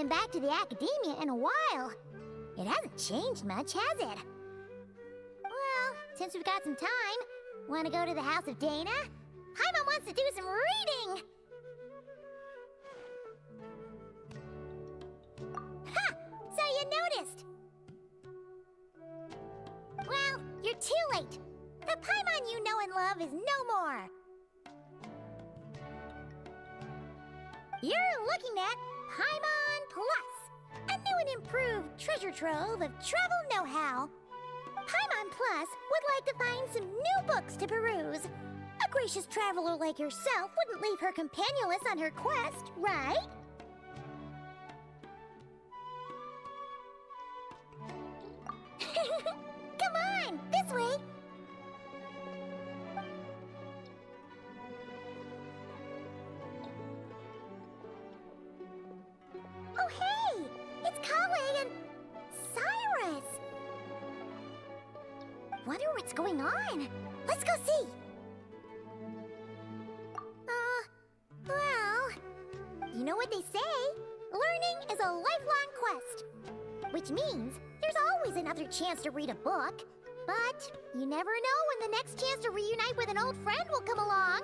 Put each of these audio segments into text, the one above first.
been back to the academia in a while. It hasn't changed much, has it? Well, since we've got some time, want to go to the house of Dana? Paimon wants to do some reading! Ha! So you noticed! Well, you're too late. The Paimon you know and love is no more. You're looking at Paimon Plus, a new and improved treasure trove of travel know-how. Paimon Plus would like to find some new books to peruse. A gracious traveler like yourself wouldn't leave her companionless on her quest, right? Come on, this way. Oh, hey! It's Kale and Cyrus! Wonder what's going on. Let's go see! Well... You know what they say? Learning is a lifelong quest. Which means there's always another chance to read a book. But you never know when the next chance to reunite with an old friend will come along.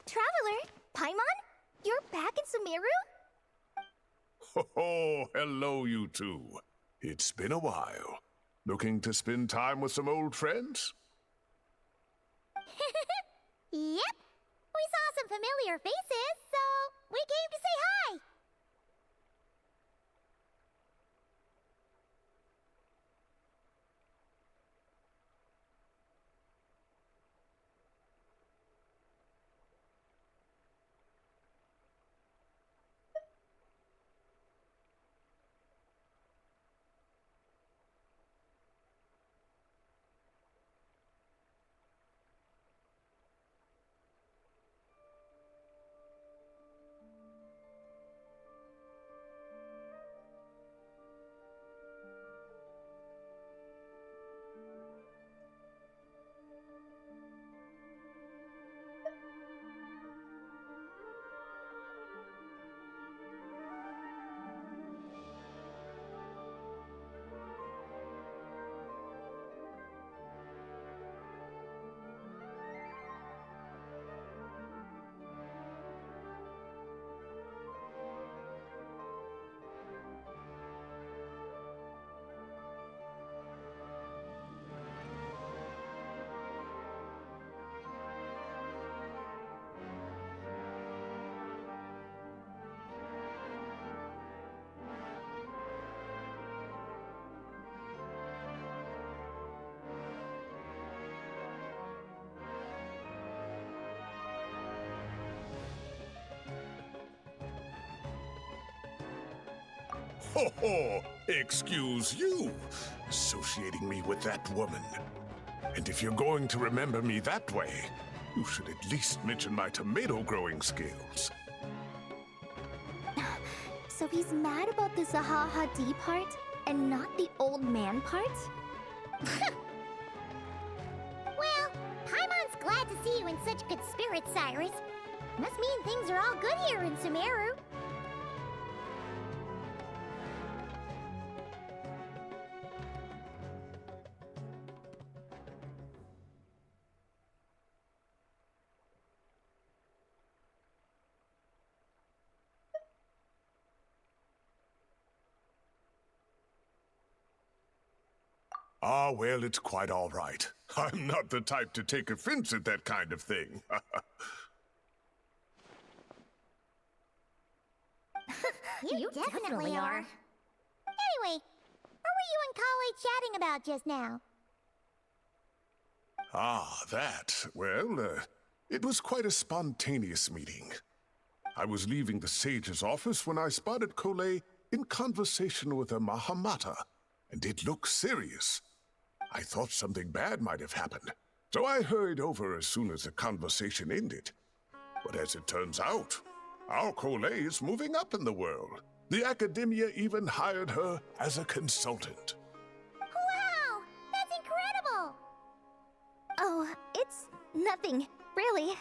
Traveler, Paimon? You're back in Sumeru? Oh, hello, you two. It's been a while. Looking to spend time with some old friends? Yep. We saw some familiar faces, so we came to say hi. Ho ho! Excuse you, associating me with that woman. And if you're going to remember me that way, you should at least mention my tomato growing skills. So he's mad about the Zaha D part and not the old man part? Well, Paimon's glad to see you in such good spirits, Cyrus. Must mean things are all good here in Sumeru. Ah, well, it's quite all right. I'm not the type to take offense at that kind of thing. You definitely are. Anyway, what were you and Kale chatting about just now? Ah, that. Well, it was quite a spontaneous meeting. I was leaving the sage's office when I spotted Kole in conversation with a Mahamata, and it looked serious. I thought something bad might have happened, so I hurried over as soon as the conversation ended. But as it turns out, our Coley is moving up in the world. The academia even hired her as a consultant. Wow! That's incredible! Oh, it's nothing, really.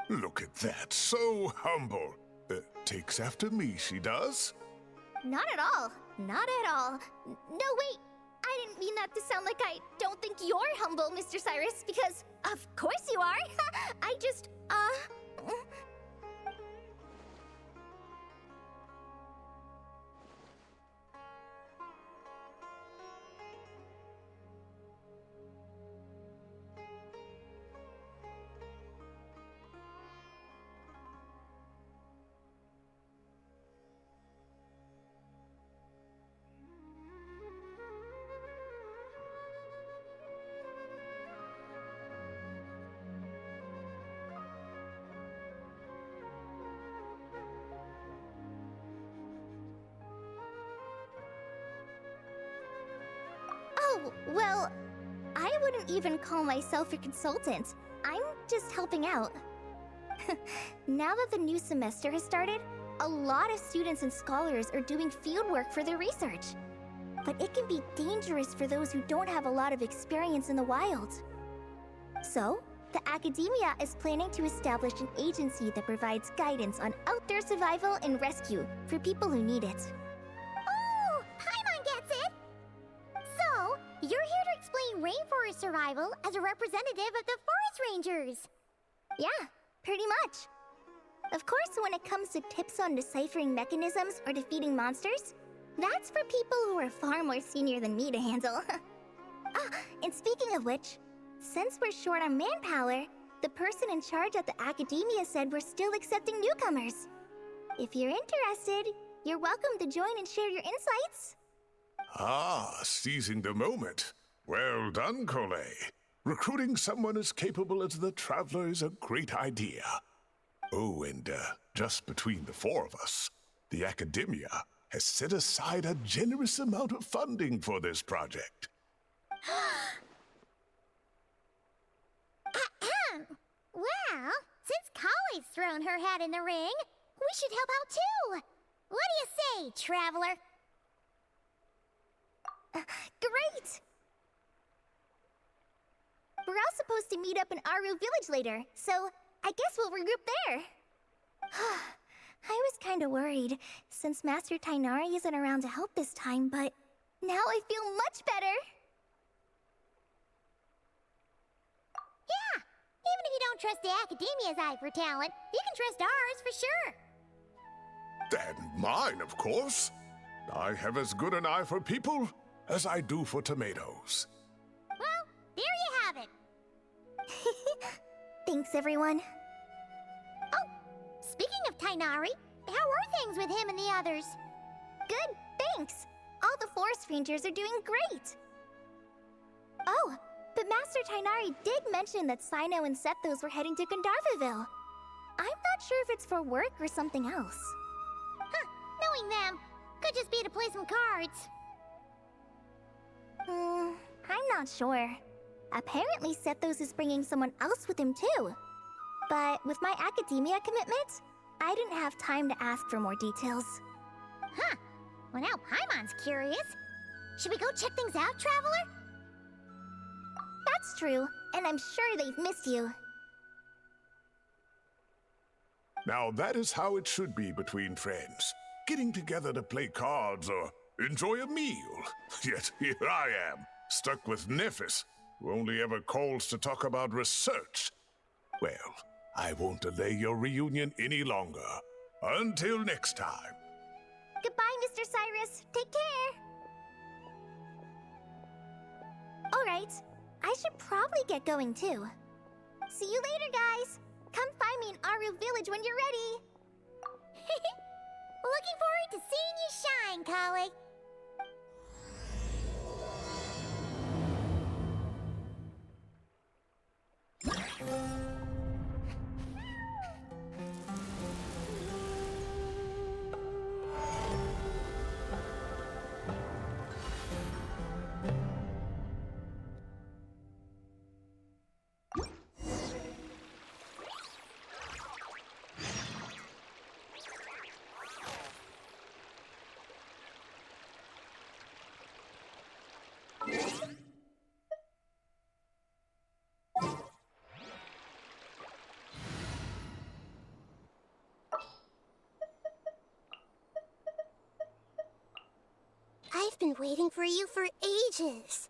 Look at that, so humble. Takes after me, she does. Not at all. Not at all. No, wait. I didn't mean that to sound like I don't think you're humble, Mr. Cyrus, because of course you are. I just, Oh, well, I wouldn't even call myself a consultant. I'm just helping out. Now that the new semester has started, a lot of students and scholars are doing fieldwork for their research. But it can be dangerous for those who don't have a lot of experience in the wild. So, the academia is planning to establish an agency that provides guidance on outdoor survival and rescue for people who need it. Oh, Paimon gets it! So, you're here to explain rainforest survival as a representative of the forest rangers. Yeah, pretty much. Of course, when it comes to tips on deciphering mechanisms or defeating monsters, that's for people who are far more senior than me to handle. And speaking of which, since we're short on manpower, the person in charge at the academia said we're still accepting newcomers. If you're interested, you're welcome to join and share your insights. Ah, seizing the moment. Well done, Coley. Recruiting someone as capable as the Traveler is a great idea. Oh, and just between the four of us, the academia has set aside a generous amount of funding for this project. Well, since Collie's thrown her hat in the ring, we should help out too. What do you say, Traveler? Great! We're all supposed to meet up in Aru Village later, so I guess we'll regroup there. I was kinda worried, since Master Tainari isn't around to help this time, but now I feel much better. Yeah, even if you don't trust the academia's eye for talent, you can trust ours for sure. And mine, of course. I have as good an eye for people as I do for tomatoes. Well, there you have it. Thanks, everyone. Oh, speaking of Tainari, how are things with him and the others? Good, thanks. All the forest rangers are doing great. Oh, but Master Tainari did mention that Sino and Sethos were heading to Gandharvaville. I'm not sure if it's for work or something else. Huh, knowing them, could just be to play some cards. I'm not sure. Apparently Sethos is bringing someone else with him too. But with my academia commitment, I didn't have time to ask for more details. Huh, well now Paimon's curious. Should we go check things out, Traveler? That's true, and I'm sure they've missed you. Now that is how it should be between friends. Getting together to play cards or enjoy a meal. Yet here I am, stuck with Nephis, who only ever calls to talk about research. Well, I won't delay your reunion any longer. Until next time. Goodbye, Mr. Cyrus. Take care. All right, I should probably get going too. See you later, guys. Come find me in Aru Village when you're ready. Looking forward to seeing you shine, Collie. waiting for you for ages.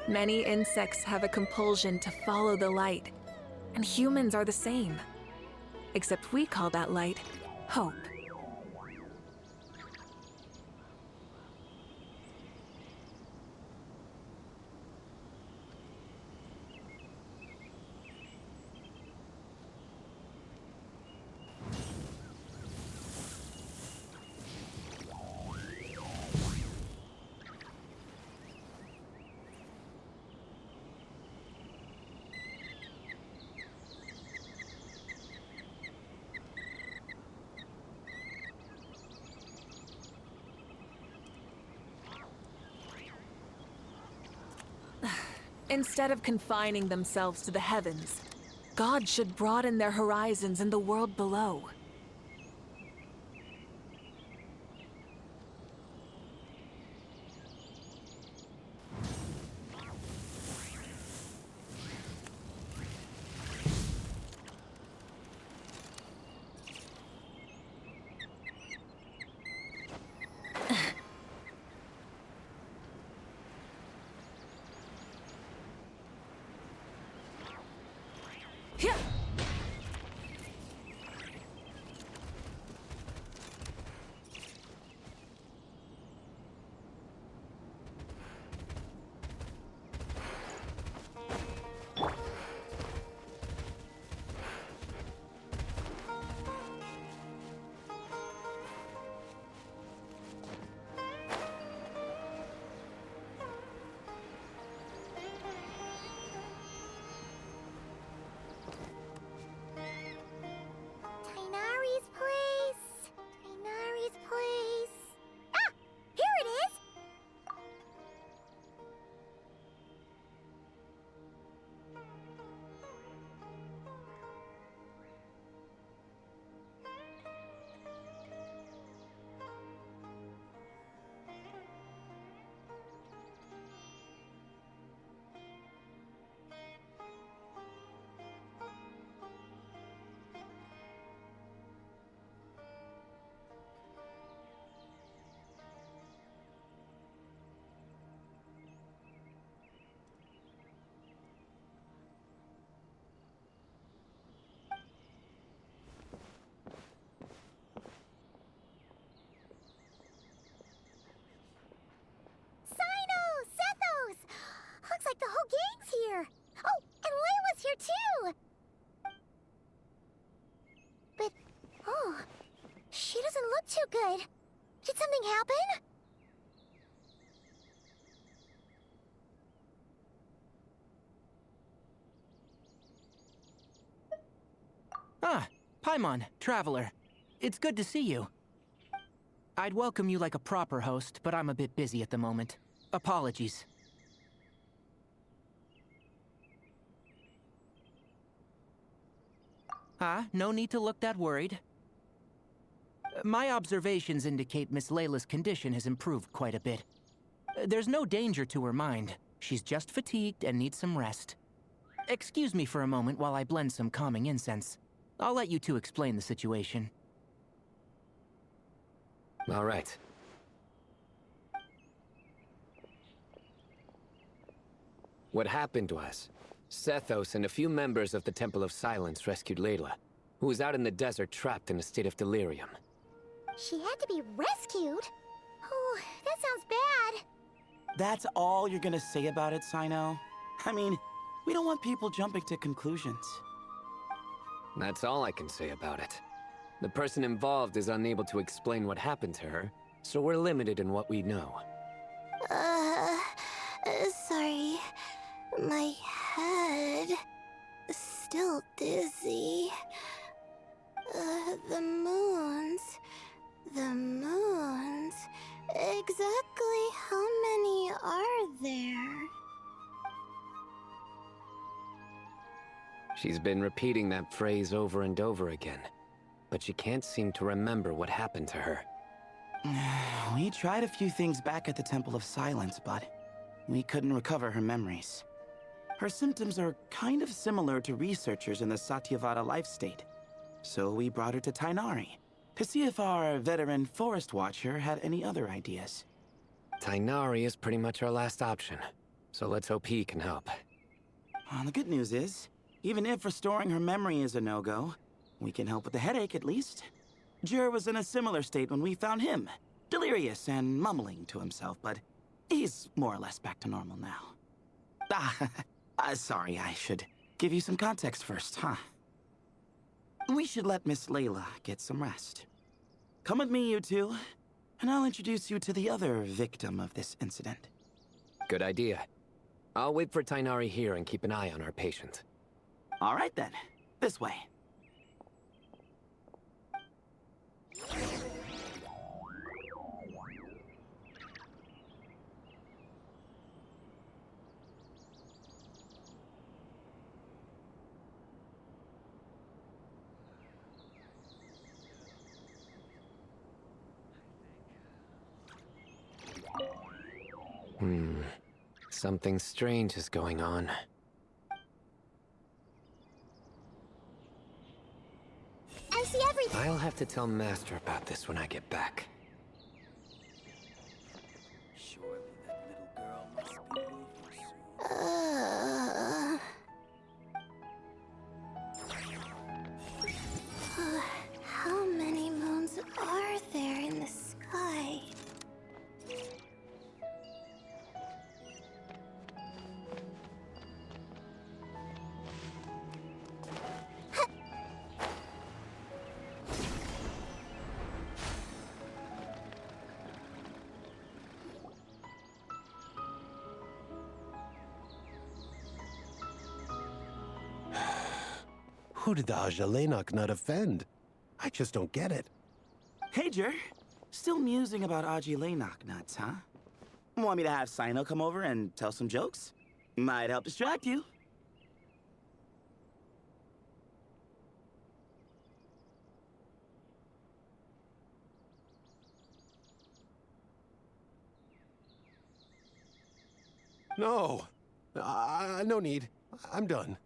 Many insects have a compulsion to follow the light, and humans are the same. Except we call that light hope. Instead of confining themselves to the heavens, God should broaden their horizons in the world below. Yeah. Tainari's place. Tainari's place. Ah! Here it is! Looks like the whole gang's here. Oh, and Layla's here too. But, oh, she doesn't look too good. Did something happen? Ah, Paimon, Traveler. It's good to see you. I'd welcome you like a proper host, but I'm a bit busy at the moment. Apologies. No need to look that worried. My observations indicate Miss Layla's condition has improved quite a bit. There's no danger to her mind. She's just fatigued and needs some rest. Excuse me for a moment while I blend some calming incense. I'll let you two explain the situation. All right. What happened was, Sethos and a few members of the Temple of Silence rescued Layla, who was out in the desert trapped in a state of delirium. She had to be rescued? Oh, that sounds bad. That's all you're gonna say about it, Sino? I mean, we don't want people jumping to conclusions. That's all I can say about it. The person involved is unable to explain what happened to her, so we're limited in what we know. Sorry. My head... still dizzy. The moons... Exactly how many are there? She's been repeating that phrase over and over again, but she can't seem to remember what happened to her. We tried a few things back at the Temple of Silence, but we couldn't recover her memories. Her symptoms are kind of similar to researchers in the Satyavada life state, so we brought her to Tainari to see if our veteran forest watcher had any other ideas. Tainari is pretty much our last option, so let's hope he can help. The good news is, even if restoring her memory is a no-go, we can help with the headache at least. Jur was in a similar state when we found him, delirious and mumbling to himself, but he's more or less back to normal now. Sorry, I should give you some context first, huh? We should let Miss Layla get some rest. Come with me, you two, and I'll introduce you to the other victim of this incident. Good idea. I'll wait for Tainari here and keep an eye on our patient. All right then, this way. Something strange is going on. I see everything. I'll have to tell Master about this when I get back. Surely that little girl must be leaving soon. How many moons are there in the sky? Who did the Ajalenok not offend? I just don't get it. Hey, Jur. Still musing about Aji Laynok nuts, huh? Want me to have Sino come over and tell some jokes? Might help distract you. No. No need. I'm done.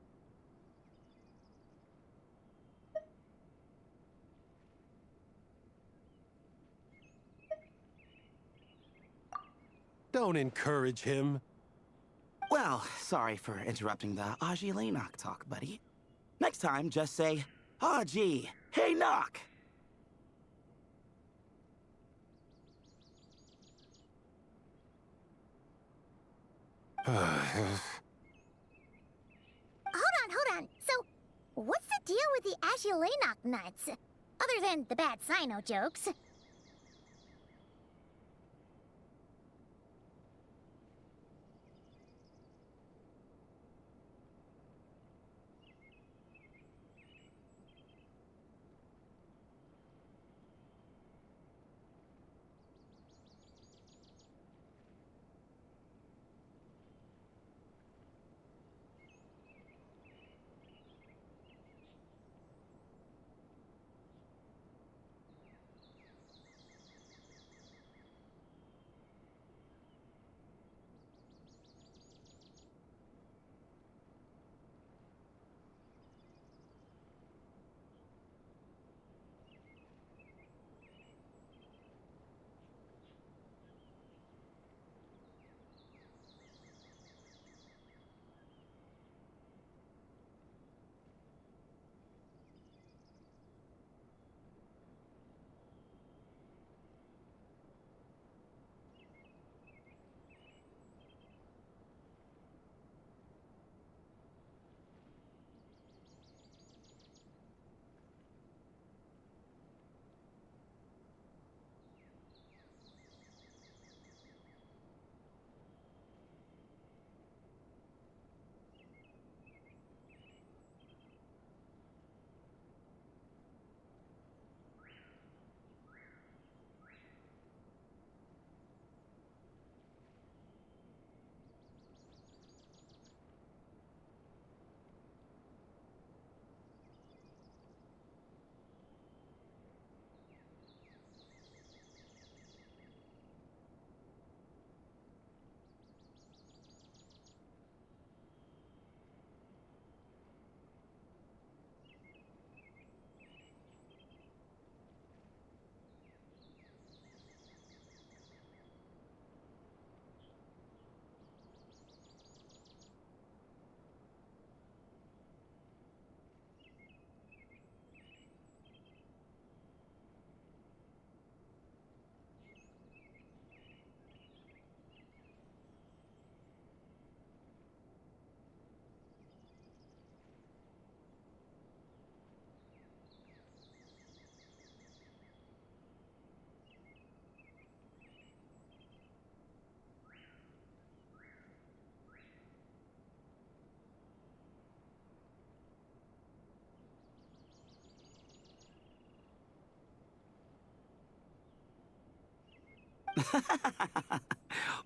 Don't encourage him. Well, sorry for interrupting the Aji Laynok talk, buddy. Next time, just say, Aji, hey, knock! Hold on. So, what's the deal with the Ashulanok nuts? Other than the bad Sino jokes.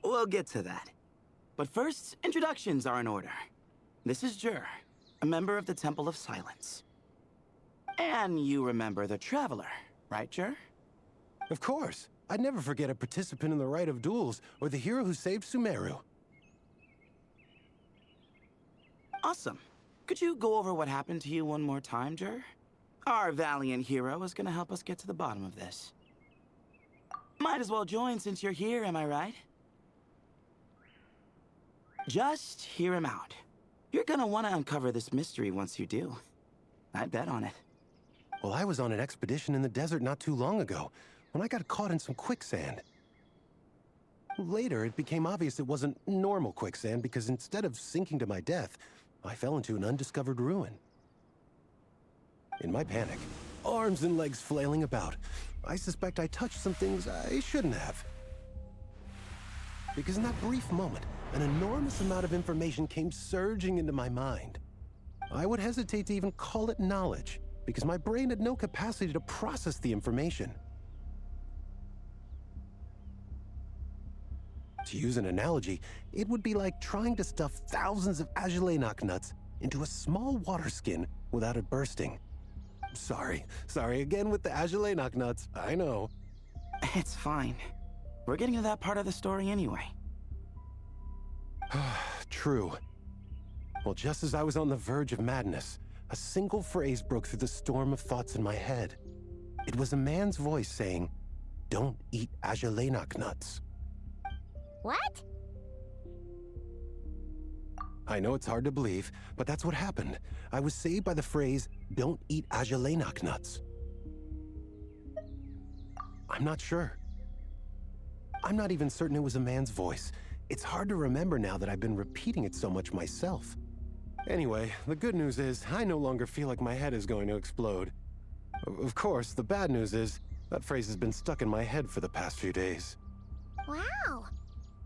We'll get to that. But first, introductions are in order. This is Jur, a member of the Temple of Silence. And you remember the Traveler, right, Jur? Of course. I'd never forget a participant in the Rite of Duels or the hero who saved Sumeru. Awesome. Could you go over what happened to you one more time, Jur? Our valiant hero is gonna help us get to the bottom of this. Might as well join since you're here, am I right? Just hear him out. You're gonna want to uncover this mystery once you do. I bet on it. Well, I was on an expedition in the desert not too long ago, when I got caught in some quicksand. Later, it became obvious it wasn't normal quicksand because instead of sinking to my death, I fell into an undiscovered ruin. In my panic, arms and legs flailing about, I suspect I touched some things I shouldn't have. Because in that brief moment, an enormous amount of information came surging into my mind. I would hesitate to even call it knowledge, because my brain had no capacity to process the information. To use an analogy, it would be like trying to stuff thousands of Agelenok nuts into a small water skin without it bursting. Sorry again with the Agelenok nuts, I know. It's fine. We're getting to that part of the story anyway. True. Well, just as I was on the verge of madness, a single phrase broke through the storm of thoughts in my head. It was a man's voice saying, "Don't eat Agelenok nuts." What? I know it's hard to believe, but that's what happened. I was saved by the phrase, "Don't eat Agelenok nuts." I'm not sure. I'm not even certain it was a man's voice. It's hard to remember now that I've been repeating it so much myself. Anyway, the good news is I no longer feel like my head is going to explode. Of course, the bad news is that phrase has been stuck in my head for the past few days. Wow.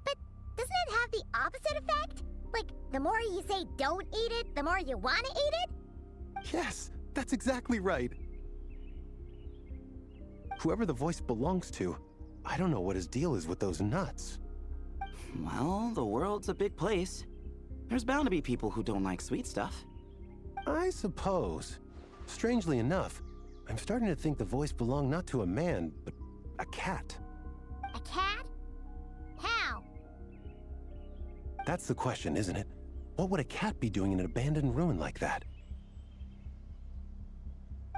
But doesn't it have the opposite effect? Like, the more you say don't eat it, the more you want to eat it? Yes, that's exactly right. Whoever the voice belongs to, I don't know what his deal is with those nuts. Well, the world's a big place. There's bound to be people who don't like sweet stuff. I suppose. Strangely enough, I'm starting to think the voice belonged not to a man, but a cat. A cat? How? That's the question, isn't it? What would a cat be doing in an abandoned ruin like that?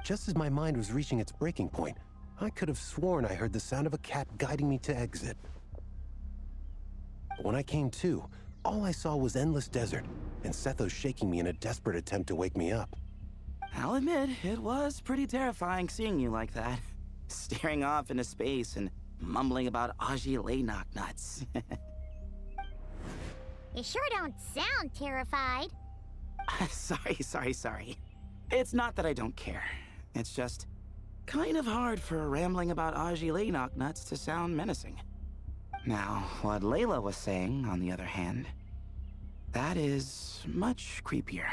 Just as my mind was reaching its breaking point, I could have sworn I heard the sound of a cat guiding me to exit. But when I came to, all I saw was endless desert, and Sethos shaking me in a desperate attempt to wake me up. I'll admit, it was pretty terrifying seeing you like that. Staring off into space and mumbling about Agelenok nuts. You sure don't sound terrified. Sorry. It's not that I don't care. It's just kind of hard for rambling about Agelenok nuts to sound menacing. Now, what Layla was saying, on the other hand, that is much creepier.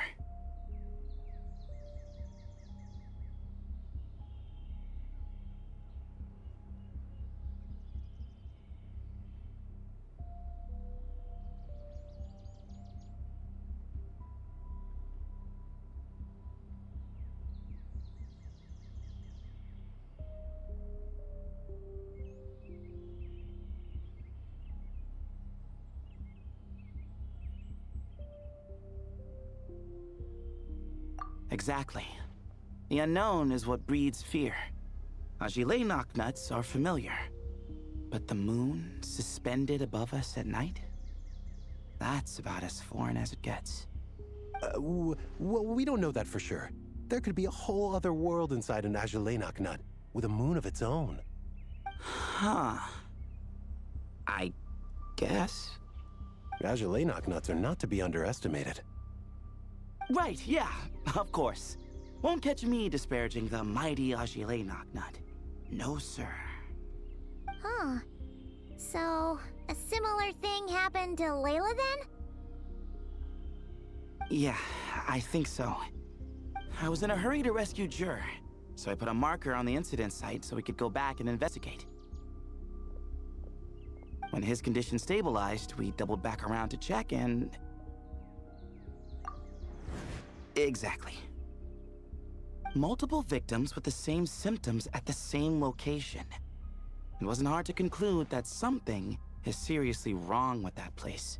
Exactly. The unknown is what breeds fear. Agelenok nuts are familiar. But the moon suspended above us at night? That's about as foreign as it gets. Well, we don't know that for sure. There could be a whole other world inside an Agelenok nut, with a moon of its own. Huh. I guess. Agelenok nuts are not to be underestimated. Right, yeah, of course. Won't catch me disparaging the mighty Agelenok nut. No, sir. Huh. So, a similar thing happened to Layla then? Yeah, I think so. I was in a hurry to rescue Jur, so I put a marker on the incident site so we could go back and investigate. When his condition stabilized, we doubled back around to check and... Exactly. Multiple victims with the same symptoms at the same location. It wasn't hard to conclude that something is seriously wrong with that place.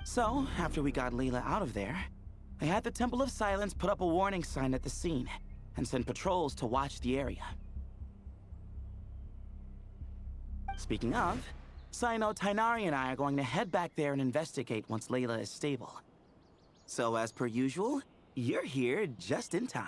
So, after we got Layla out of there, I had the Temple of Silence put up a warning sign at the scene and send patrols to watch the area. Speaking of, Sino, Tainari, and I are going to head back there and investigate once Layla is stable. So, as per usual, you're here just in time.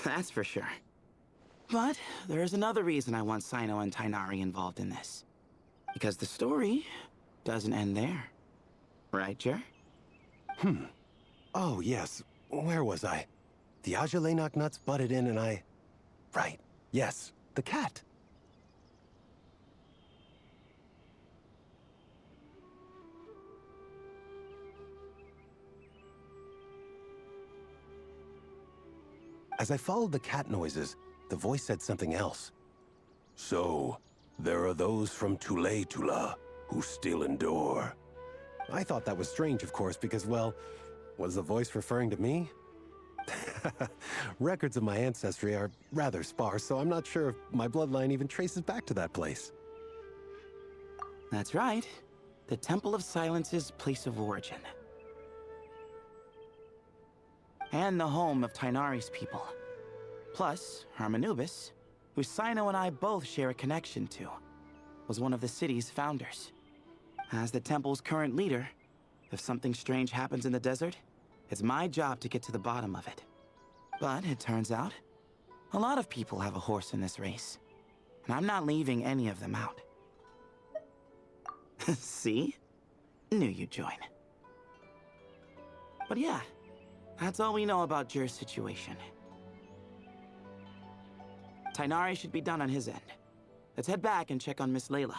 That's for sure. But there's another reason I want Sino and Tainari involved in this. Because the story doesn't end there. Right, Jer? Oh, yes. Where was I? The Ajalenok nuts butted in and I... Right. Yes. The cat. As I followed the cat noises, the voice said something else. So, there are those from Tula who still endure. I thought that was strange, of course, because, well, was the voice referring to me? Records of my ancestry are rather sparse, so I'm not sure if my bloodline even traces back to that place. That's right. The Temple of Silence's place of origin. And the home of Tainari's people. Plus, Harmonubis, who Sino and I both share a connection to, was one of the city's founders. As the temple's current leader, if something strange happens in the desert, it's my job to get to the bottom of it. But it turns out, a lot of people have a horse in this race, and I'm not leaving any of them out. See? Knew you'd join. But yeah, that's all we know about Jer's situation. Tainari should be done on his end. Let's head back and check on Miss Layla.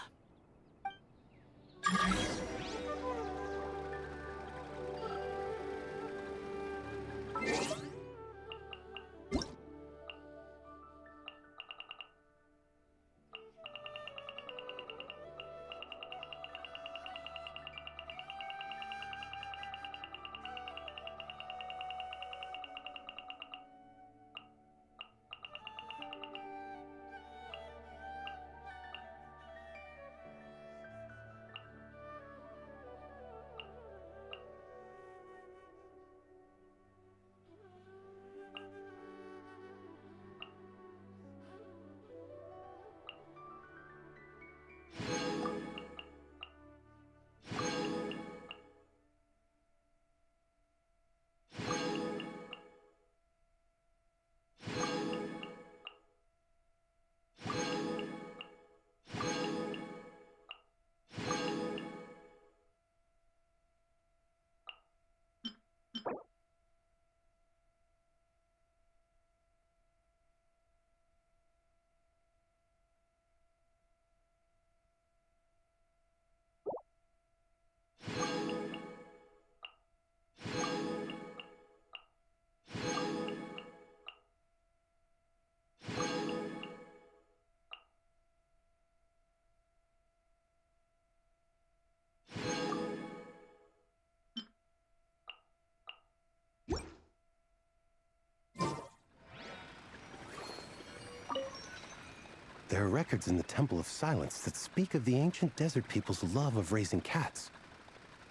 There are records in the Temple of Silence that speak of the ancient desert people's love of raising cats.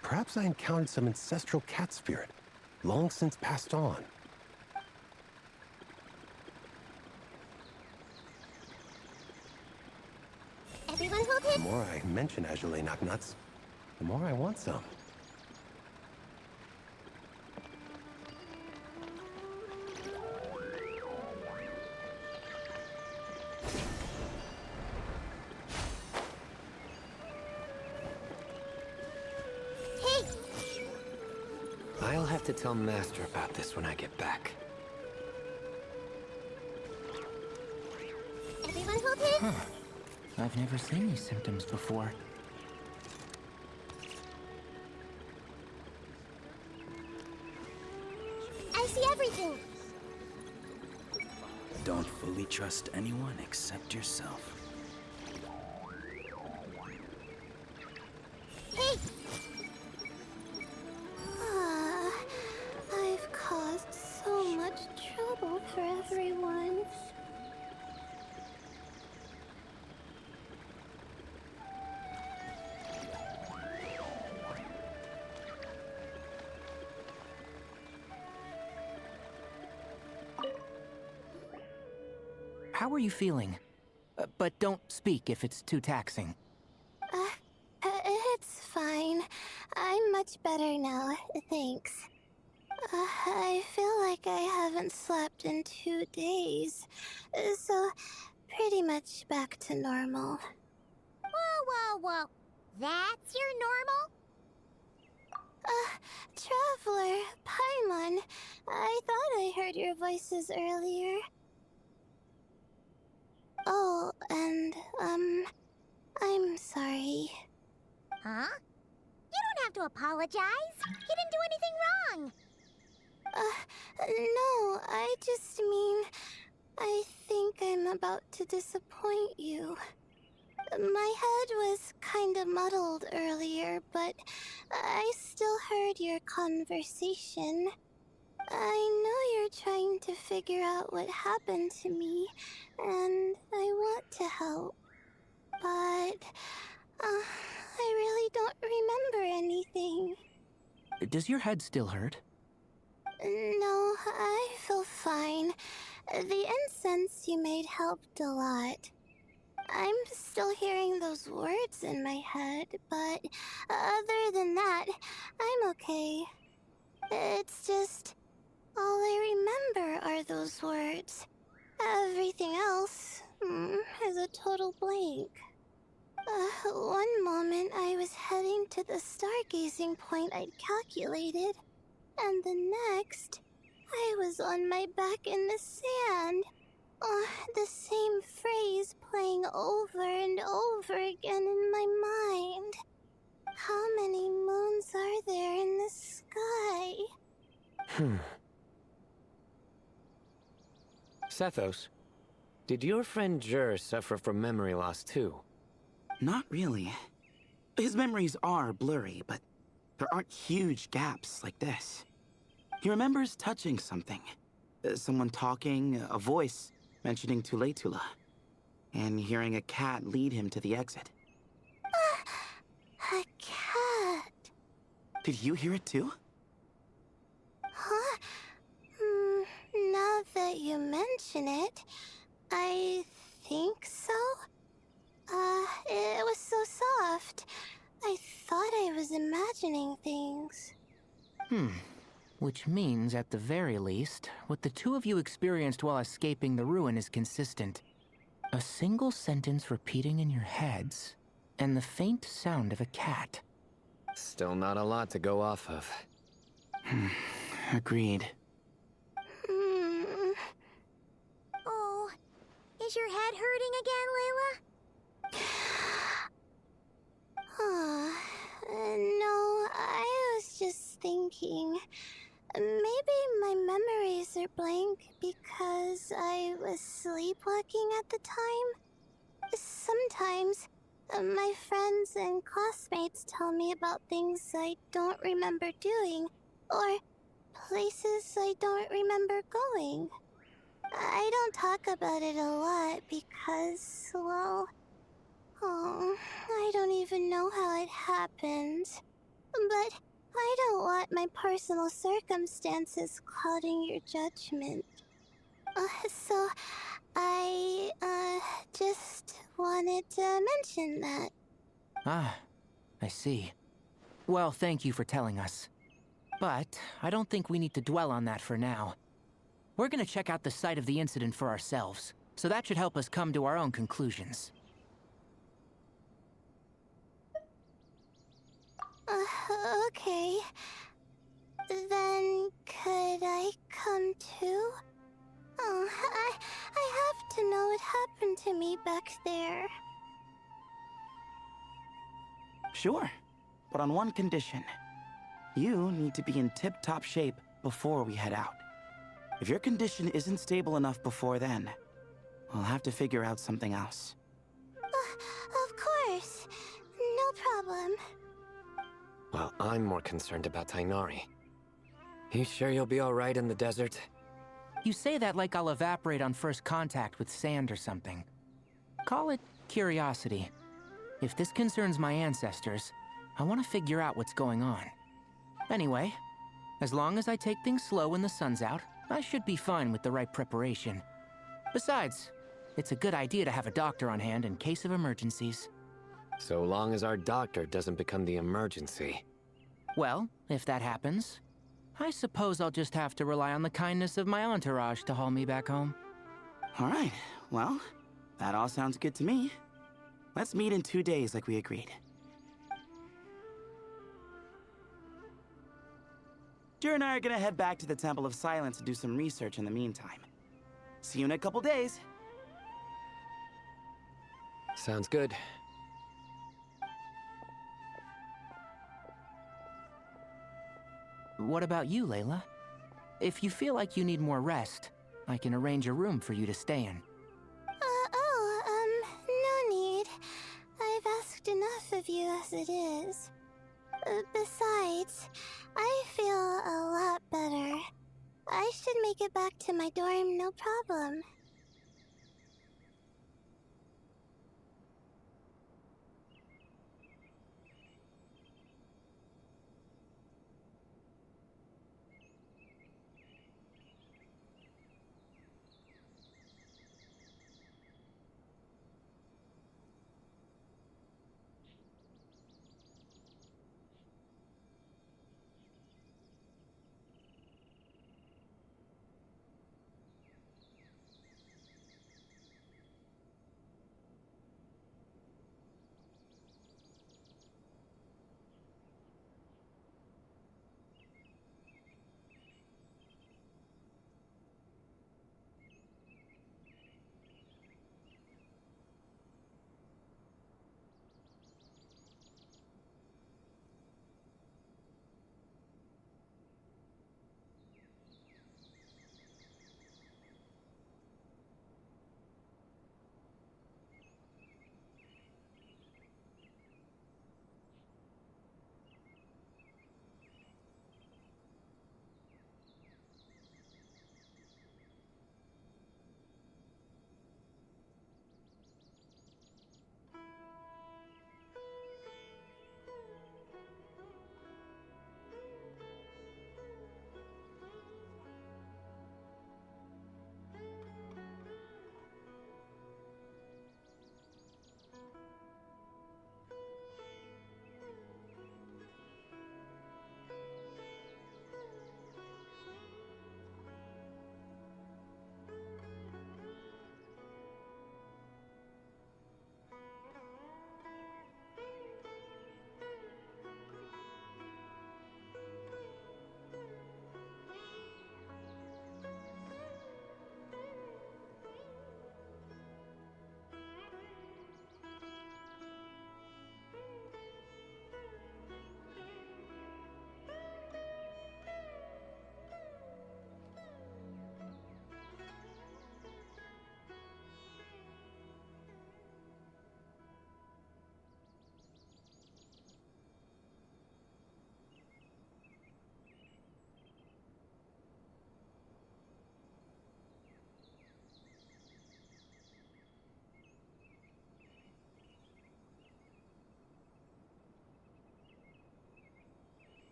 Perhaps I encountered some ancestral cat spirit, long since passed on. Everyone hold his... The more I mention Azulay Knocknuts, the more I want some. Hey! I'll have to tell Master about this when I get back. Everyone hold his... I've never seen these symptoms before. I see everything. Don't fully trust anyone except yourself. Hey! I've caused so much trouble for everyone. How are you feeling? But don't speak if it's too taxing. It's fine. I'm much better now, thanks. I feel like I haven't slept in 2 days, so pretty much back to normal. Whoa. That's your normal? Traveler, Paimon, I thought I heard your voices earlier. Oh, and, I'm sorry. Huh? You don't have to apologize. You didn't do anything wrong. No, I just mean, I think I'm about to disappoint you. My head was kinda muddled earlier, but I still heard your conversation. I know you're trying to figure out what happened to me, and I want to help. But, I really don't remember anything. Does your head still hurt? No, I feel fine. The incense you made helped a lot. I'm still hearing those words in my head, but other than that, I'm okay. It's just... all I remember are those words. Everything else is a total blank. One moment I was heading to the stargazing point I'd calculated, and the next, I was on my back in the sand. The same phrase playing over and over again in my mind. How many moons are there in the sky? Sethos, did your friend Jur suffer from memory loss too? Not really. His memories are blurry, but there aren't huge gaps like this. He remembers touching something. Someone talking, a voice mentioning Tuletula, and hearing a cat lead him to the exit. A cat. Did you hear it too? Huh? Now that you mention it, I think so. It was so soft. I thought I was imagining things. Which means, at the very least, what the two of you experienced while escaping the ruin is consistent. A single sentence repeating in your heads, and the faint sound of a cat. Still not a lot to go off of. Agreed. Oh, is your head hurting again, Layla? No, I was just thinking. Maybe my memories are blank because I was sleepwalking at the time. Sometimes, my friends and classmates tell me about things I don't remember doing, or places I don't remember going. I don't talk about it a lot because, well, oh, I don't even know how it happened. But I don't want my personal circumstances clouding your judgment. So I, just wanted to mention that. Ah, I see. Well, thank you for telling us. But I don't think we need to dwell on that for now. We're gonna check out the site of the incident for ourselves, so that should help us come to our own conclusions. Okay. Then could I come too? Oh, I have to know what happened to me back there. Sure, but on one condition. You need to be in tip-top shape before we head out. If your condition isn't stable enough before then, we'll have to figure out something else. Of course. No problem. Well, I'm more concerned about Tainari. You sure you'll be alright in the desert? You say that like I'll evaporate on first contact with sand or something. Call it curiosity. If this concerns my ancestors, I want to figure out what's going on. Anyway, as long as I take things slow when the sun's out, I should be fine with the right preparation. Besides, it's a good idea to have a doctor on hand in case of emergencies. So long as our doctor doesn't become the emergency. Well, if that happens, I suppose I'll just have to rely on the kindness of my entourage to haul me back home. All right, well, that all sounds good to me. Let's meet in 2 days like we agreed. Jer and I are gonna head back to the Temple of Silence to do some research in the meantime. See you in a couple days. Sounds good. What about you, Layla? If you feel like you need more rest, I can arrange a room for you to stay in. No need. I've asked enough of you as it is. Besides, I feel a lot better. I should make it back to my dorm, no problem.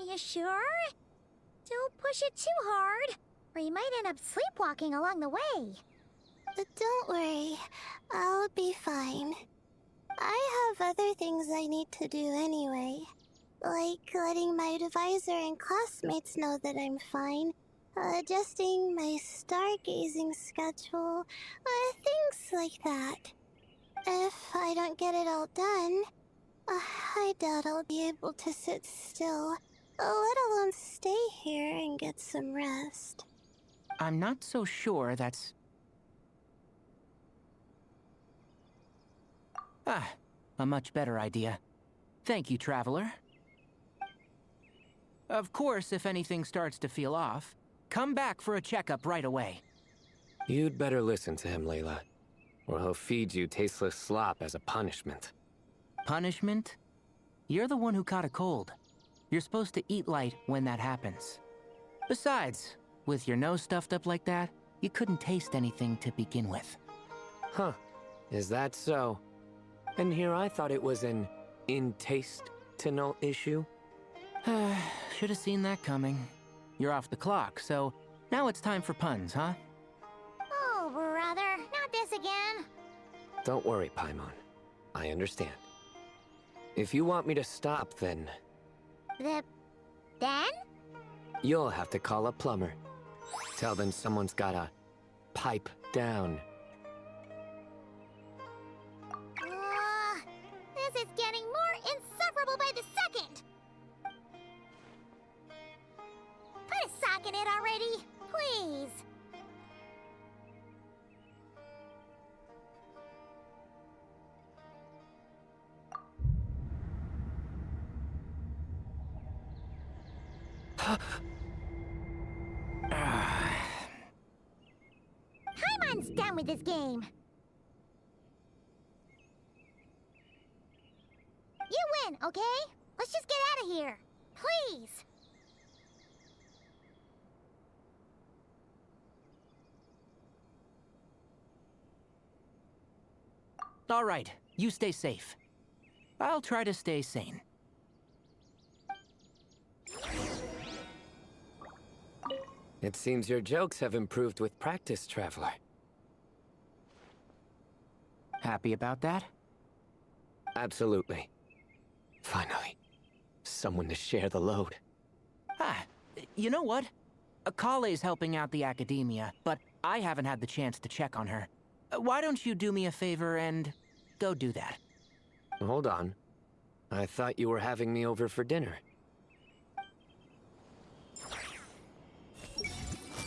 you sure? Don't push it too hard, or you might end up sleepwalking along the way. Don't worry, I'll be fine. I have other things I need to do anyway. Like letting my advisor and classmates know that I'm fine, adjusting my stargazing schedule, things like that. If I don't get it all done, I doubt I'll be able to sit still, let alone stay here and get some rest. I'm not so sure that's... a much better idea. Thank you, Traveler. Of course, if anything starts to feel off, come back for a checkup right away. You'd better listen to him, Layla, or he'll feed you tasteless slop as a punishment. Punishment? You're the one who caught a cold. You're supposed to eat light when that happens. Besides, with your nose stuffed up like that, you couldn't taste anything to begin with. Huh. Is that so? And here I thought it was an in-taste-to-no issue. Should have seen that coming. You're off the clock, so now it's time for puns, huh? Oh, brother, not this again. Don't worry, Paimon. I understand. If you want me to stop, then Then? you'll have to call a plumber. Tell them someone's gotta pipe down. This is getting more insufferable by the second. Put a sock in it already, please. Paimon's done with this game. You win, okay? Let's just get out of here. Please. All right, you stay safe. I'll try to stay sane. It seems your jokes have improved with practice, Traveler. Happy about that? Absolutely. Finally, someone to share the load. You know what? Akale's helping out the academia, but I haven't had the chance to check on her. Why don't you do me a favor and go do that? Hold on. I thought you were having me over for dinner.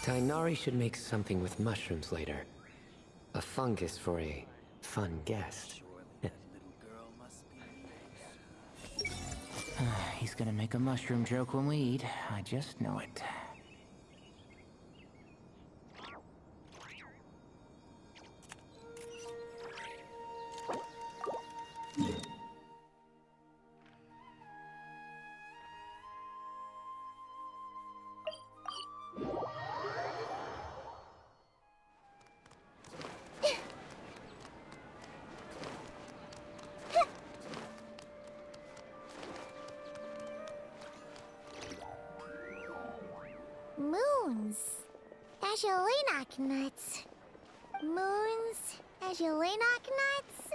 Tainari should make something with mushrooms later. A fungus for a fun guest. He's gonna make a mushroom joke when we eat. I just know it. Moons. As you Azulinoc nuts. Moons. As you Azulinoc nuts.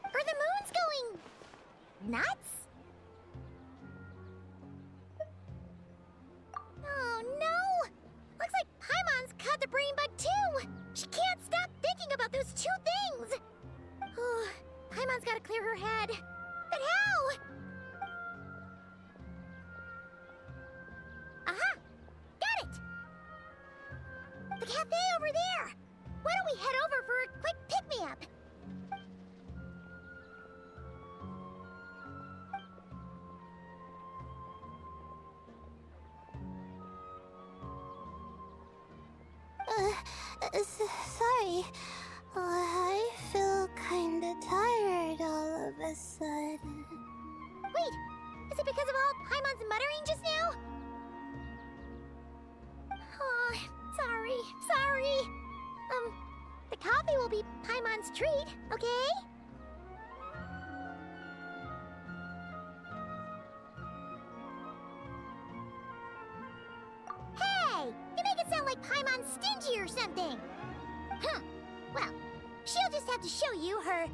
Are the moons going nuts? Oh no! Looks like Paimon's caught the brain bug too! She can't stop thinking about those two things! Oh, Paimon's gotta clear her head. But how? Aha! Got it! The cafe over there! Why don't we head over for a quick pick-me-up? Sorry. I feel kinda tired all of a sudden. Wait! Is it because of all Paimon's muttering just now? Oh, sorry. The coffee will be Paimon's treat, okay? about to show you her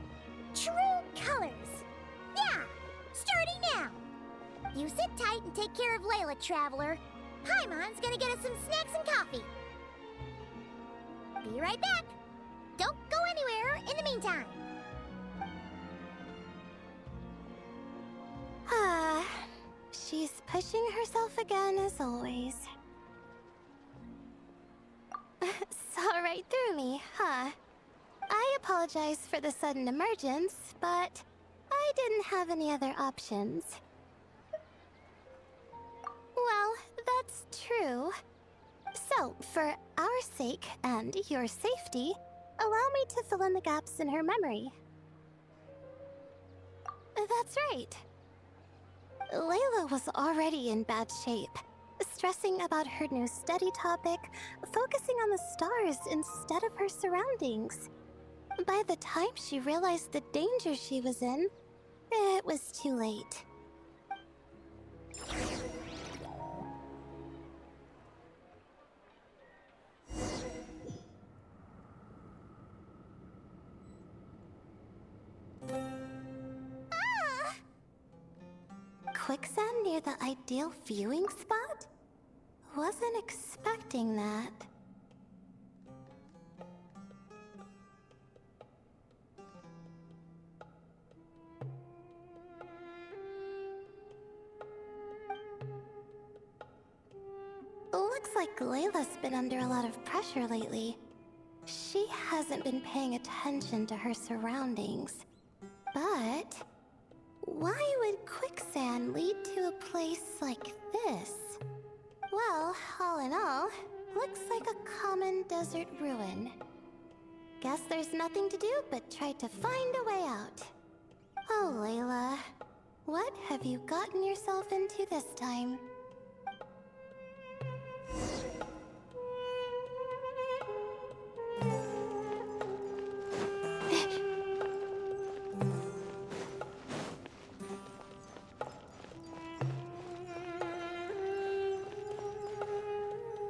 true colors. Yeah, starting now. You sit tight and take care of Layla, Traveler. Paimon's gonna get us some snacks and coffee. Be right back. Don't go anywhere in the meantime. Ah, she's pushing herself again as always. Saw right through me, huh? I apologize for the sudden emergence, but I didn't have any other options. Well, that's true. So, for our sake and your safety, allow me to fill in the gaps in her memory. That's right. Layla was already in bad shape, stressing about her new study topic, focusing on the stars instead of her surroundings. By the time she realized the danger she was in, it was too late. Quicksand near the ideal viewing spot? Wasn't expecting that. Looks like Layla's been under a lot of pressure lately. She hasn't been paying attention to her surroundings. But why would quicksand lead to a place like this? Well, all in all, looks like a common desert ruin. Guess there's nothing to do but try to find a way out. Oh, Layla, what have you gotten yourself into this time?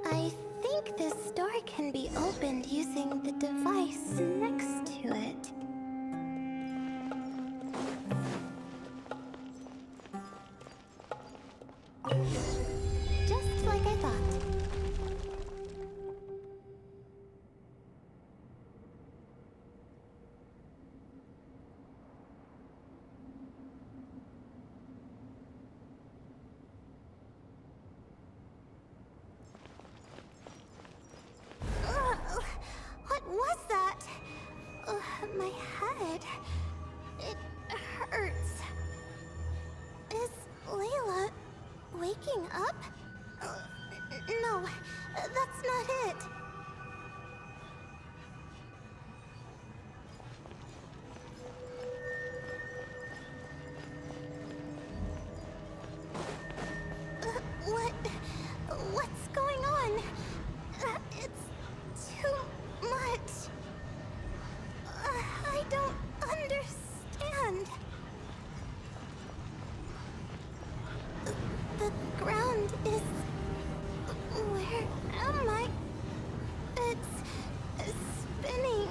I think this door can be opened using the device next to it. Just like I thought. What was that? My head. It hurts. Is Layla waking up? No, that's not it. What's going on? It's too much. I don't understand. The ground is... Where am I? It's spinning.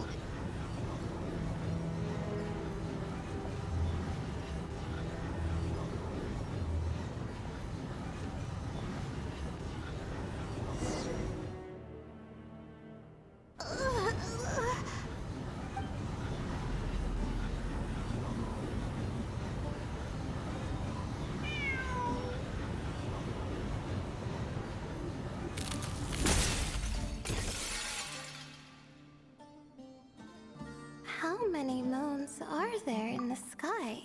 How many moons are there in the sky?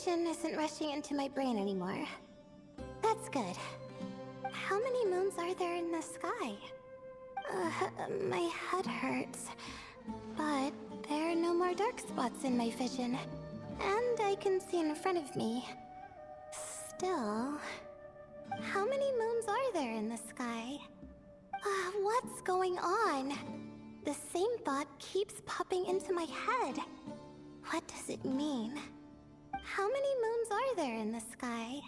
information isn't rushing into my brain anymore. That's good. How many moons are there in the sky? My head hurts. But there are no more dark spots in my vision. And I can see in front of me. Still... how many moons are there in the sky? What's going on? The same thought keeps popping into my head. What does it mean? How many moons are there in the sky?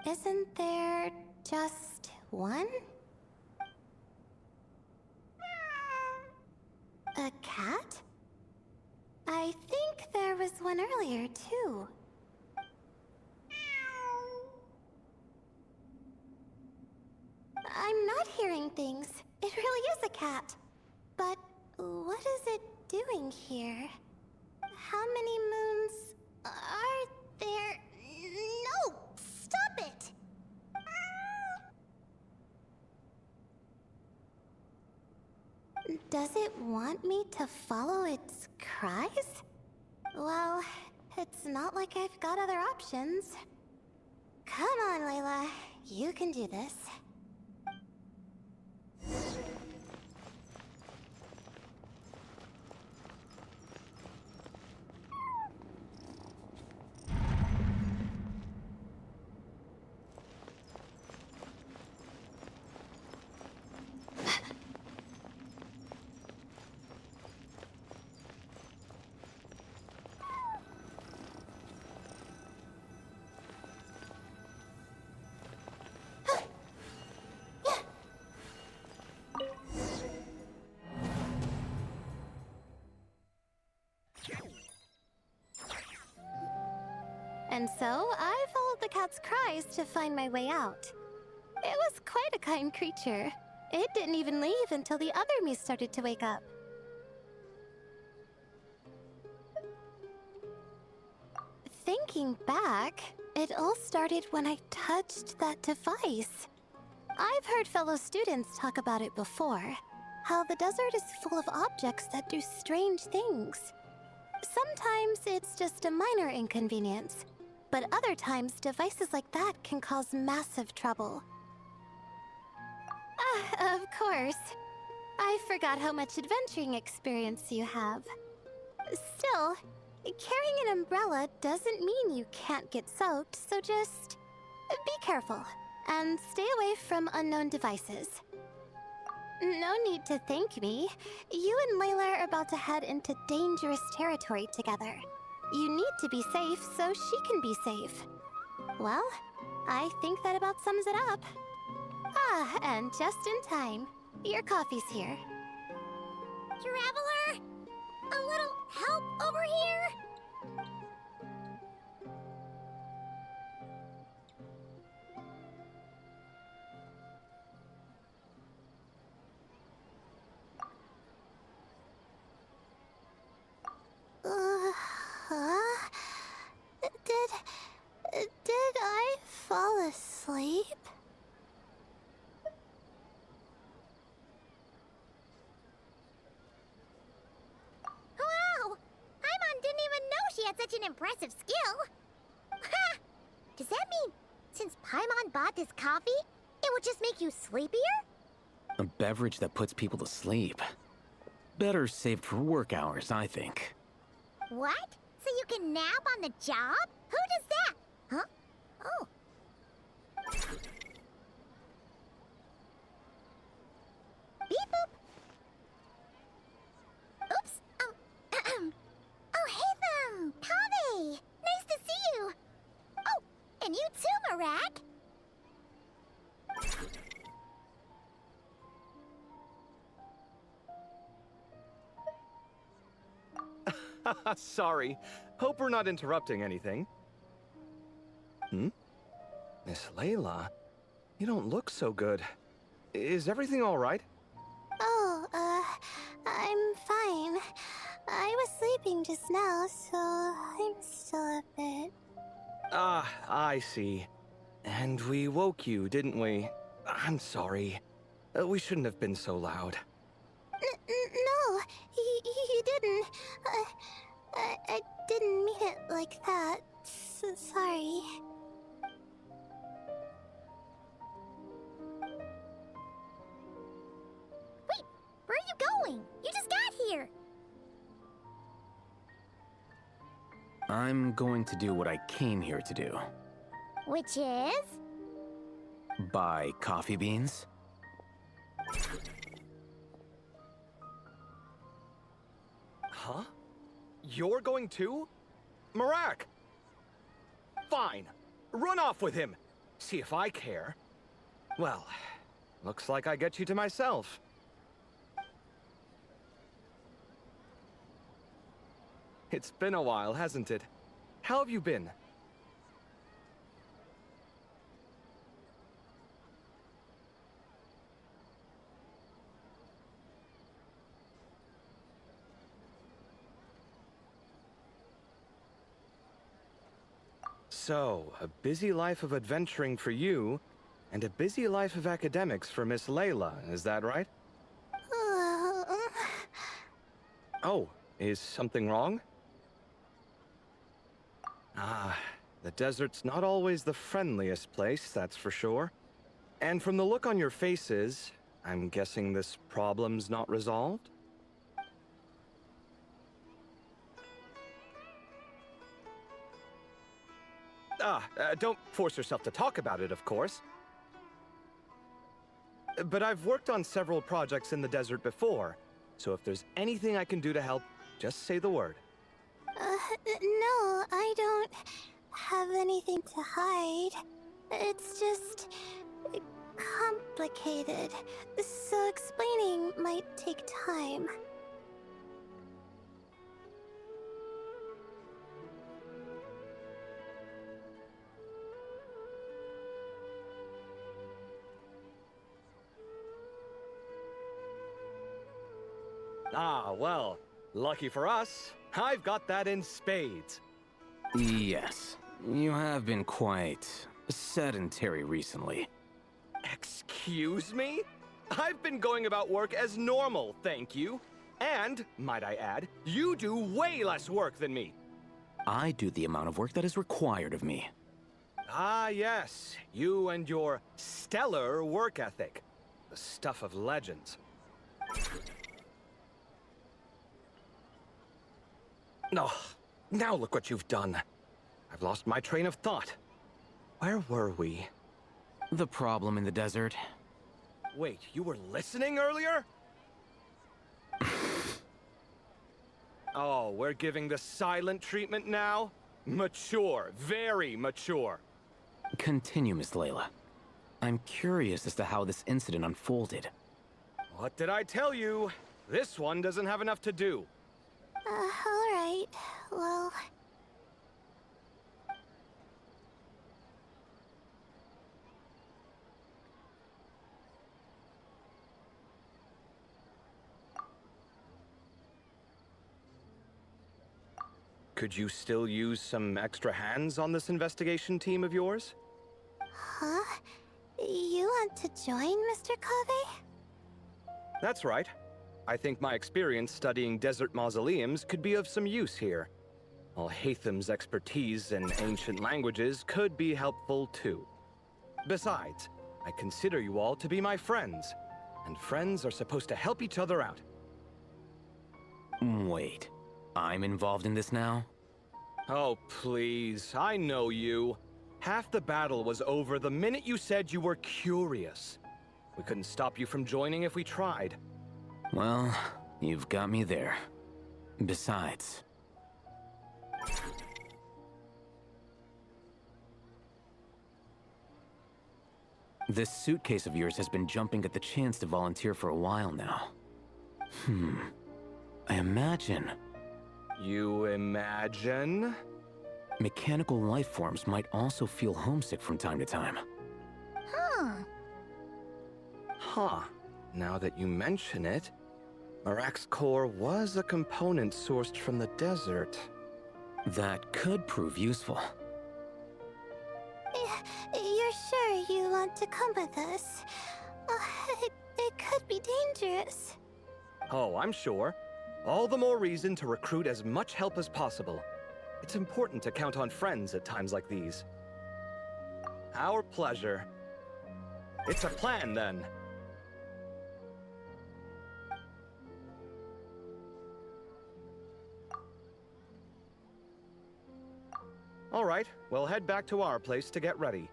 Isn't there just one? A cat? I think there was one earlier, too. I'm not hearing things. It really is a cat. But what is it doing here? How many moons are there? No! Stop it! Does it want me to follow its cries? Well, it's not like I've got other options. Come on, Layla. You can do this. And so, I followed the cat's cries to find my way out. It was quite a kind creature. It didn't even leave until the other me started to wake up. Thinking back, it all started when I touched that device. I've heard fellow students talk about it before. How the desert is full of objects that do strange things. Sometimes it's just a minor inconvenience. But other times, devices like that can cause massive trouble. Of course. I forgot how much adventuring experience you have. Still, carrying an umbrella doesn't mean you can't get soaked, so just be careful and stay away from unknown devices. No need to thank me. You and Layla are about to head into dangerous territory together. You need to be safe so she can be safe. Well, I think that about sums it up. And just in time. Your coffee's here. Traveler? A little help over here? Did I fall asleep? Wow! Paimon didn't even know she had such an impressive skill. Ha! Does that mean since Paimon bought this coffee, it would just make you sleepier? A beverage that puts people to sleep. Better saved for work hours, I think. What? So you can nap on the job? Who does that? Huh? Oh. Beep boop. Oops. Oh. Oh, hey them. Kave. Nice to see you. Oh, and you too, Marak. Sorry. Hope we're not interrupting anything. Miss Layla, you don't look so good. Is everything all right? Oh, I'm fine. I was sleeping just now, so I'm still a bit... Ah, I see. And we woke you, didn't we? I'm sorry. We shouldn't have been so loud. No, you didn't. I didn't mean it like that. Sorry. Wait, where are you going? You just got here. I'm going to do what I came here to do. Which is? Buy coffee beans. Huh? You're going too? Marak! Fine. Run off with him. See if I care. Well, looks like I get you to myself. It's been a while, hasn't it? How have you been? So, a busy life of adventuring for you, and a busy life of academics for Miss Layla, is that right? Oh, is something wrong? Ah, the desert's not always the friendliest place, that's for sure. And from the look on your faces, I'm guessing this problem's not resolved? Don't force yourself to talk about it, of course. But I've worked on several projects in the desert before, so if there's anything I can do to help, just say the word. No, I don't have anything to hide. It's just complicated, so explaining might take time. Ah, well, lucky for us, I've got that in spades. Yes, you have been quite sedentary recently. Excuse me? I've been going about work as normal, thank you. And, might I add, you do way less work than me. I do the amount of work that is required of me. Ah, yes, you and your stellar work ethic. The stuff of legends. Oh, now look what you've done. I've lost my train of thought. Where were we? The problem in the desert. Wait, you were listening earlier? Oh, we're giving the silent treatment now? Mature, very mature. Continue, Miss Layla. I'm curious as to how this incident unfolded. What did I tell you? This one doesn't have enough to do. Alright. Well... Could you still use some extra hands on this investigation team of yours? Huh? You want to join, Mr. Cave? That's right. I think my experience studying desert mausoleums could be of some use here. While Hatham's expertise in ancient languages could be helpful too. Besides, I consider you all to be my friends, and friends are supposed to help each other out. Wait, I'm involved in this now? Oh, please, I know you. Half the battle was over the minute you said you were curious. We couldn't stop you from joining if we tried. Well, you've got me there. Besides... this suitcase of yours has been jumping at the chance to volunteer for a while now. I imagine... You imagine? mechanical life forms might also feel homesick from time to time. Huh. Now that you mention it, Marak's core was a component sourced from the desert. That could prove useful. You're sure you want to come with us? It could be dangerous. Oh, I'm sure. All the more reason to recruit as much help as possible. It's important to count on friends at times like these. Our pleasure. It's a plan, then. All right, we'll head back to our place to get ready.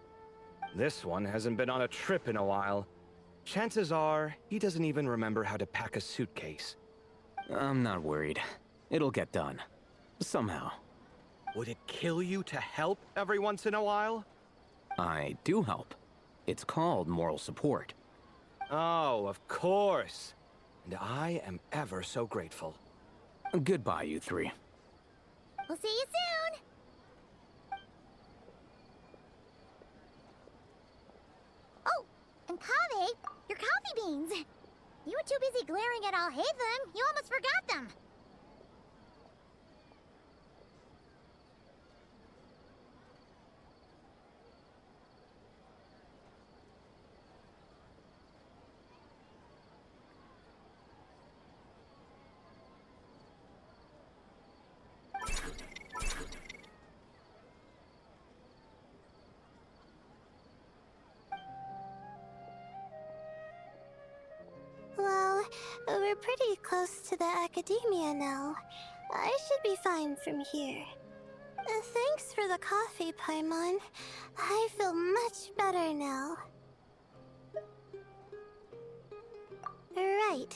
This one hasn't been on a trip in a while. Chances are, he doesn't even remember how to pack a suitcase. I'm not worried. It'll get done. Somehow. Would it kill you to help every once in a while? I do help. It's called moral support. Oh, of course. And I am ever so grateful. Goodbye, you three. We'll see you soon! Oh, and Kaveh, your coffee beans. You were too busy glaring at Alhaitham, you almost forgot them. Well, we're pretty close to the academia now. I should be fine from here. Thanks for the coffee, Paimon. I feel much better now. Right.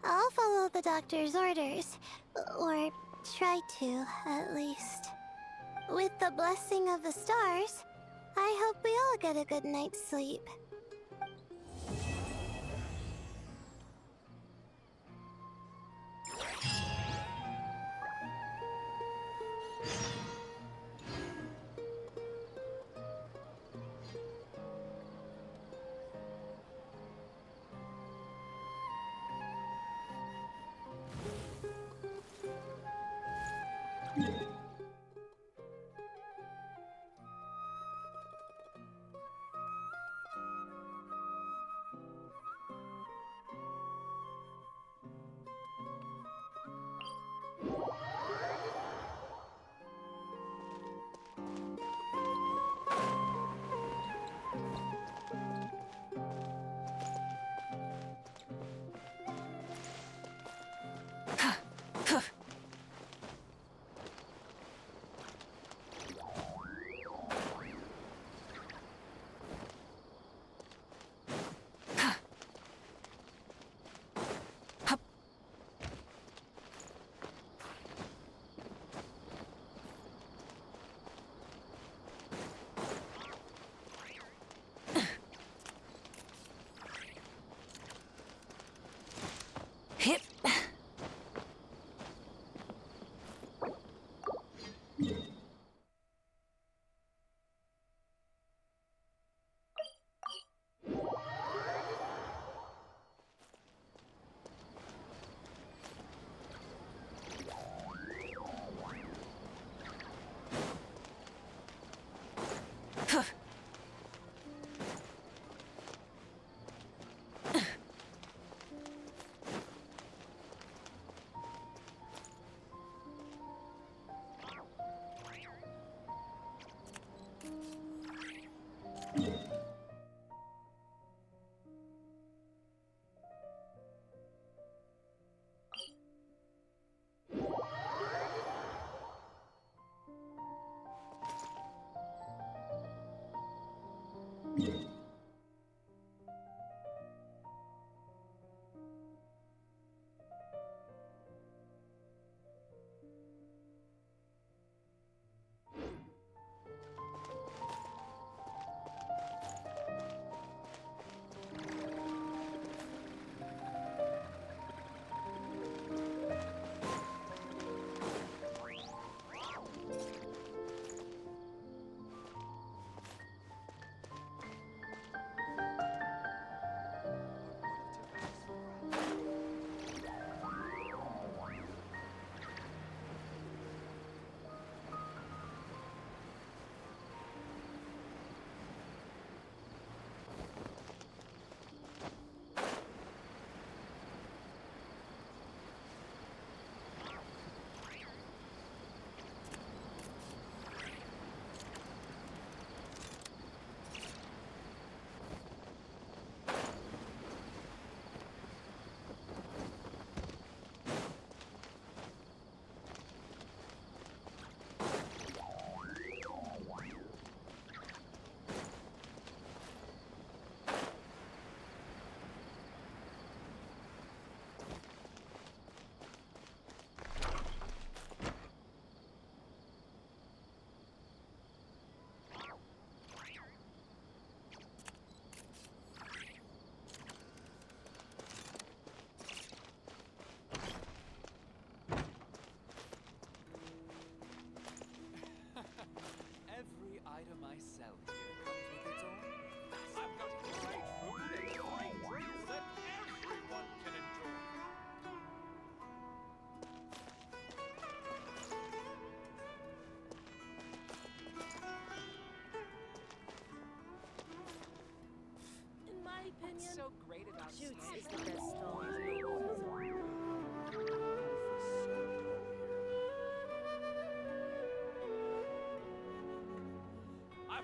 I'll follow the doctor's orders. Or try to, at least. With the blessing of the stars, I hope we all get a good night's sleep.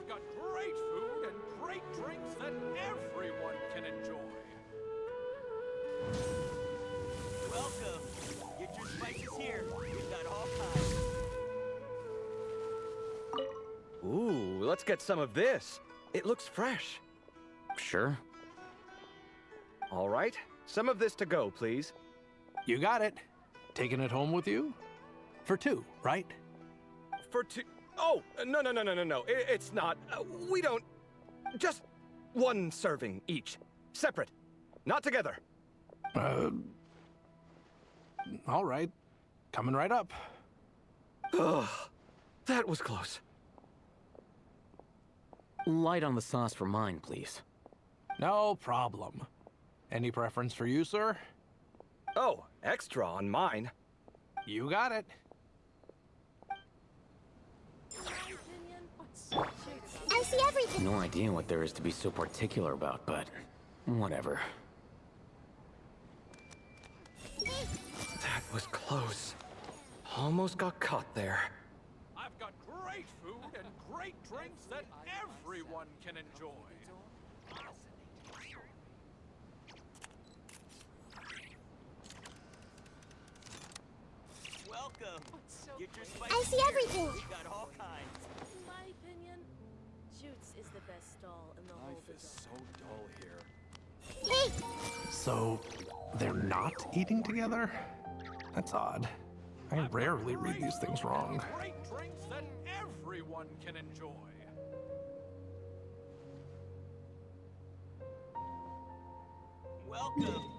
I've got great food and great drinks that everyone can enjoy. Welcome. Get your spices here. We've got all kinds. Ooh, let's get some of this. It looks fresh. Sure. All right, some of this to go, please. You got it. Taking it home with you? For two, right? For two... Oh, no. It's not. We don't... Just one serving each. Separate. Not together. All right. Coming right up. Ugh, that was close. Light on the sauce for mine, please. No problem. Any preference for you, sir? Oh, extra on mine. You got it. I see everything. No idea what there is to be so particular about, but whatever. That was close. Almost got caught there. I've got great food and great drinks that everyone can enjoy. Welcome. Get your spices I see here. everything. We've got all kinds. In my opinion, Jutes is the best stall in the whole bazaar. So dull here. Hey, So, they're not eating together? That's odd. I rarely read these things wrong. Great drinks that everyone can enjoy. Welcome.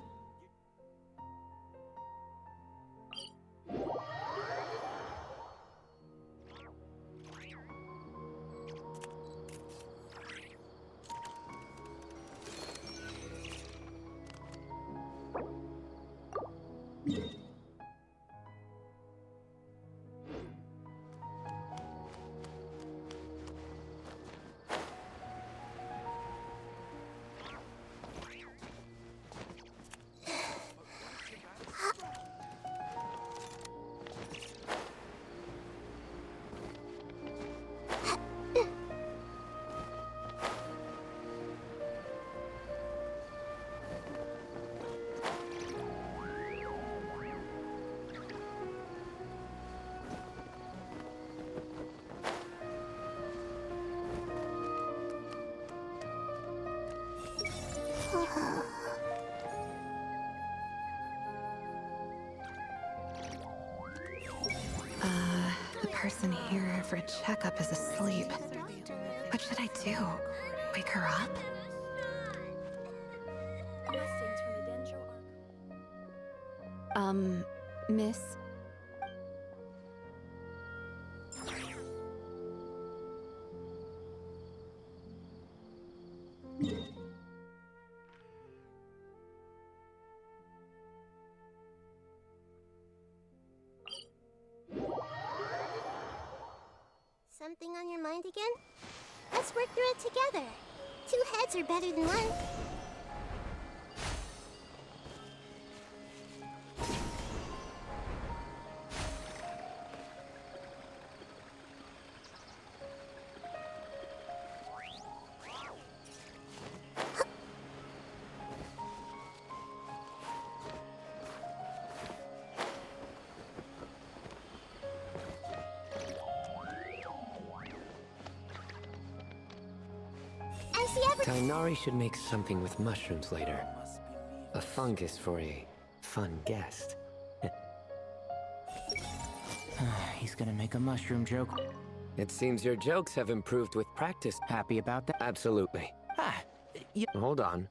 The person here for a checkup is asleep. What should I do? Wake her up? Listings from the Dendro arc. Miss? something on your mind again? Let's work through it together. 2 heads are better than 1. Tainari should make something with mushrooms later. A fungus for a fun guest. He's gonna make a mushroom joke. It seems your jokes have improved with practice. Happy about that? Absolutely. Hold on.